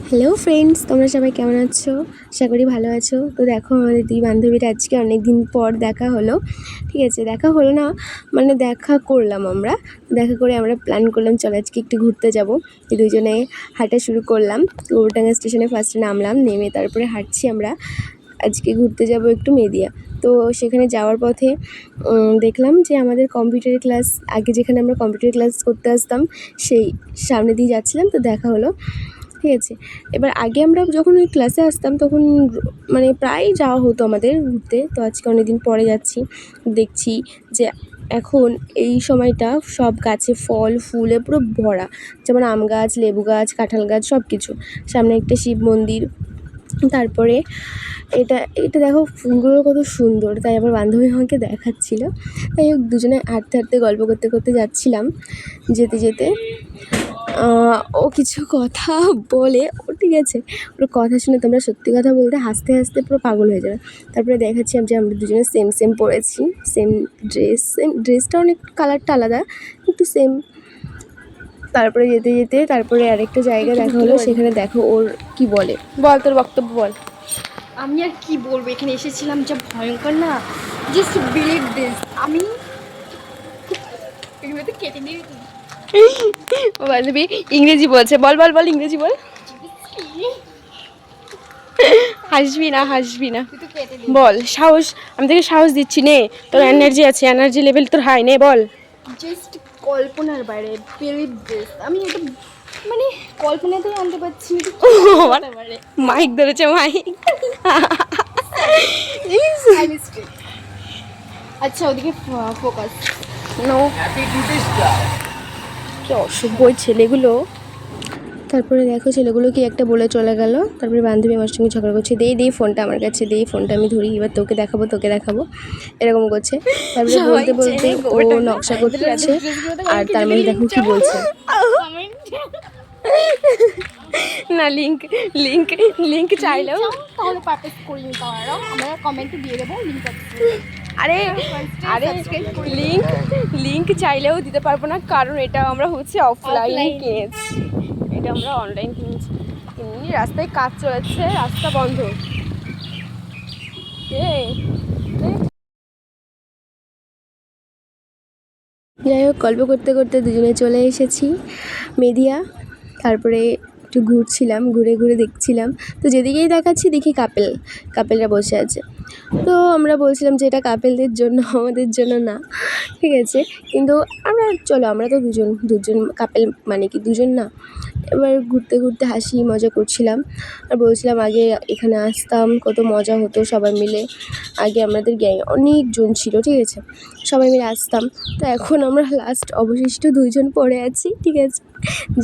Hello friends, তোমরা সবাই কেমন আছো? আশা করি ভালো আছো। তো দেখো, আমাদের দুই বান্ধবীরা আজকে অনেক দিন পর দেখা হলো। ঠিক আছে, দেখা হলো না মানে দেখা করলাম আমরা। দেখা করে আমরা প্ল্যান করলাম চলো আজকে একটু ঘুরতে যাব। দুজনে হাঁটা শুরু করলাম। গৌরডাঙ্গা স্টেশনে ফার্স্টে নামলাম, নেমে তারপরে হাঁটছি আমরা। আজকে ঘুরতে যাব একটু মেদিয়া। তো সেখানে যাওয়ার পথে দেখলাম যে আমাদের কম্পিউটারের ক্লাস, আগে যেখানে আমরা কম্পিউটার ক্লাস করতে আসতাম সেই সামনে দিয়ে যাচ্ছিলাম, তো দেখা হলো। ঠিক আছে, এবার আগে আমরা যখন ওই ক্লাসে আসতাম তখন মানে প্রায়ই যাওয়া হতো আমাদের ঘুরতে। তো আজকে অনেকদিন পরে যাচ্ছি, দেখছি যে এখন এই সময়টা সব গাছে ফল ফুলে পুরো ভরা, যেমন আম গাছ, লেবু গাছ, কাঁঠাল গাছ, সব কিছু। সামনে একটা শিব মন্দির। তারপরে এটা এটা দেখো ফুলগুলো কত সুন্দর, তাই আমার বান্ধবী আমাকে দেখাচ্ছিল। তাই হোক, দুজনে হাঁটতে হাঁটতে গল্প করতে করতে যাচ্ছিলাম। যেতে যেতে ও কিছু কথা বলে, ও ঠিক আছে, ওর কথা শুনে তোমরা সত্যি কথা বলতে হাসতে হাসতে পুরো পাগল হয়ে যাবে। তারপরে দেখাচ্ছি যে আমরা দুজনে সেম সেম পরেছি, সেম ড্রেস, সেম ড্রেসটা অনেক কালারটা আলাদা কিন্তু সেম। তারপরে যেতে যেতে তারপরে আরেকটা জায়গা দেখা হলো, সেখানে দেখো ওর কি বলে। বল, তোর বক্তব্য বল। আমি আর কি বলবো, এখানে এসেছিলাম যা ভয়ঙ্কর না, জাস্ট বিলিভ দিস। আমি এগুলোতে কেটে নিয়ে ও বান্ধবী ইংরেজি বলছে, বল বল বল, ইংরেজি বল। হাসবি না, হাসবি না, তুই তো কেটে বল। সাহস, আমি তোকে সাহস দিচ্ছি, নে, তোর এনার্জি আছে, এনার্জি লেভেল তোর হাই, নে বল। জাস্ট কল্পনার বাইরে, বিলিভ দিস। আমি এটা মানে কল্পনাতেই আনতে পারছি না হতে পারে। মাইক ধরেছে, মাইক। I mistake. আচ্ছা, ওদিকে ফোকাস। নো, কি অসভ্য ওই ছেলেগুলো। তারপরে দেখো ছেলেগুলো কি একটা বলে চলে গেল। তারপরে বান্ধবী আমার সঙ্গে ঝগড়া করছে, দে ফোনটা আমার কাছে, দে ফোনটা আমি ধরি, এবার তোকে দেখাবো তোকে দেখাবো, এরকম করছে। তারপরে বলতে বলতে ও নকশা করছে, আর তার মধ্যে দেখো কি বলছে। না, লিঙ্ক লিঙ্ক লিঙ্ক চাইলেও, তাহলে পারচেজ করে নিতে পারো, আমরা কমেন্টে দিয়ে দেবো লিঙ্ক আছে। আরে আরে লিঙ্ক লিঙ্ক চাইলেও দিতে পারবো না, কারণ এটা আমরা হচ্ছে অফলাইন কিনেছি, এটা আমরা অনলাইন কিনেছি। এমনি রাস্তায় কাজ চলেছে, রাস্তা বন্ধ। যাই হোক, গল্প করতে করতে দুজনে চলে এসেছি মেদিয়া। তারপরে একটু ঘুরছিলাম, ঘুরে ঘুরে দেখছিলাম। তো যেদিকেই দেখাচ্ছি দেখি কাপেলরা বসে আছে। তো আমরা বলছিলাম যে এটা কাপেলদের জন্য, আমাদের জন্য না। ঠিক আছে, কিন্তু আমরা তো দুজন কাপেল, মানে কি দুজন না। এবার ঘুরতে ঘুরতে হাসি মজা করছিলাম, আর বলছিলাম আগে এখানে আসতাম কত মজা হতো সবাই মিলে। আগে আমাদের গ্যাং অনেকজন ছিল, ঠিক আছে, সবাই মিলে আসতাম। তো এখন আমরা লাস্ট অবশিষ্ট দুইজন পড়ে আছি, ঠিক আছে।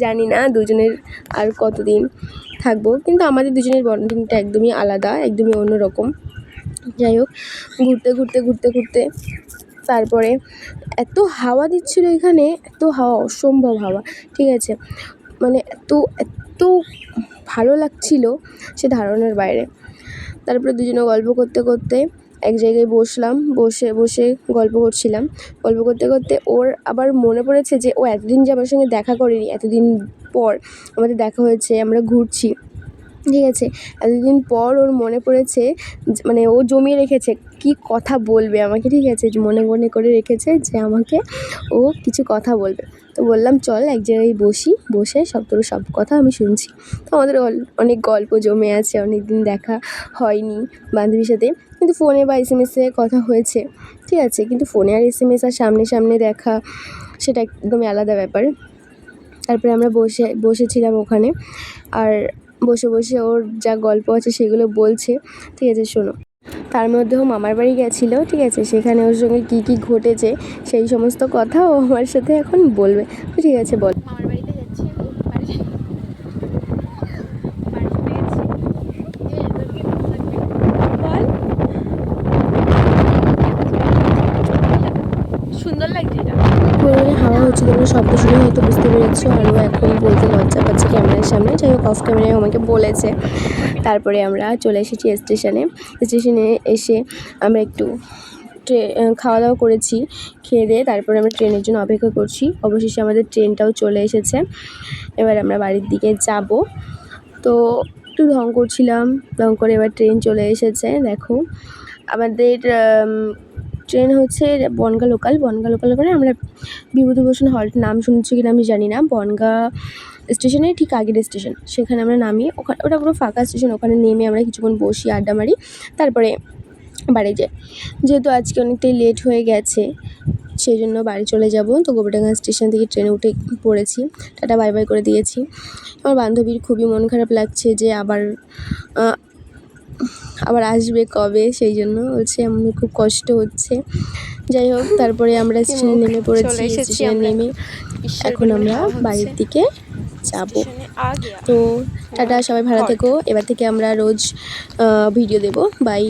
জানি না দুজনের আর কতদিন থাকবো, কিন্তু আমাদের দুজনের বন্ডিংটা একদমই আলাদা, একদমই অন্যরকম। যাই হোক, ঘুরতে ঘুরতে ঘুরতে ঘুরতে তারপরে এত হাওয়া দিচ্ছিল এখানে, এত হাওয়া, অসম্ভব হাওয়া, ঠিক আছে, মানে এত এত ভালো লাগছিল সে ধারণার বাইরে। তারপরে দুজনে গল্প করতে করতে এক জায়গায় বসলাম, বসে বসে গল্প করছিলাম। গল্প করতে করতে ওর আবার মনে পড়েছে যে ও এতদিন যে আমার সঙ্গে দেখা করেনি, এতদিন পর আমাদের দেখা হয়েছে, আমরা ঘুরছি, ঠিক আছে। এতদিন পর ওর মনে পড়েছে, মানে ও জমিয়ে রেখেছে কি কথা বলবে আমাকে, ঠিক আছে, মনে মনে করে রেখেছে যে আমাকে ও কিছু কথা বলবে। তো বললাম চল এক জায়গায় বসে তোর সব কথা আমি শুনছি। তো আমাদের অনেক গল্প জমে আছে, অনেক দিন দেখা হয়নি বান্ধবীর সাথে, কিন্তু ফোনে বা এসএমএসে কথা হয়েছে, ঠিক আছে, কিন্তু ফোনে আর এসএমএস আর সামনে সামনে দেখা সেটা একদমই আলাদা ব্যাপার। তারপরে আমরা বসেছিলাম ওখানে, আর বসে বসে ওর যা গল্প আছে সেগুলো বলছে, ঠিক আছে, শোনো। তার মধ্যেও মামার বাড়ি গেছিলো, ঠিক আছে, সেখানে ওর সঙ্গে কী কী ঘটেছে সেই সমস্ত কথা ও আমার সাথে এখন বলবে। তো ঠিক আছে, বল। মামার বাড়িতে যাচ্ছি আমি, বল, সুন্দর লাগছে এটা। পরিমাণে হাওয়া হচ্ছে, তোমরা শব্দ শুনে হয়তো বুঝতে পেরেছো, আরও এখন বলতে লজ্জা পাচ্ছে ক্যামেরার সামনে। যাই হোক, অফ ক্যামেরায় আমাকে বলেছে। তারপরে আমরা চলে এসেছি স্টেশনে এসে আমরা একটু খাওয়া দাওয়া করেছি, খেয়ে দিয়ে তারপরে আমরা ট্রেনের জন্য অপেক্ষা করছি। অবশেষে আমাদের ট্রেনটাও চলে এসেছে, এবার আমরা বাড়ির দিকে যাব। তো একটু ঢং করছিলাম, ঢং করে এবার ট্রেন চলে এসেছে। দেখো আমাদের ট্রেন হচ্ছে বনগাঁ লোকাল। বনগাঁ লোকাল করে আমরা বিভূতিভূষণ হল্ট, নাম শুনেছি কিনা আমি জানি না, বনগাঁ স্টেশনের ঠিক আগের স্টেশন, সেখানে আমরা নামি। ওটা পুরো ফাঁকা স্টেশন। ওখানে নেমে আমরা কিছুক্ষণ বসি, আড্ডা মারি, তারপরে বাড়ি যাই। যেহেতু আজকে অনেকটাই লেট হয়ে গেছে, সেই জন্য বাড়ি চলে যাব। তো গোবরডাঙ্গা স্টেশন থেকে ট্রেনে উঠে পড়েছি, টাটা বাই বাই করে দিয়েছি। আমার বান্ধবীর খুবই মন খারাপ লাগছে যে আবার আসবে কবে, সেই জন্য বলছে আমার খুব কষ্ট হচ্ছে। যাই হোক, তারপরে আমরা স্টেশনে নেমে পড়েছি। স্টেশনে নেমে এখন আমরা বাড়ির দিকে যাব। তো টাটা, সবাই ভালো থেকো। এবার থেকে আমরা রোজ ভিডিও দেব। বাই।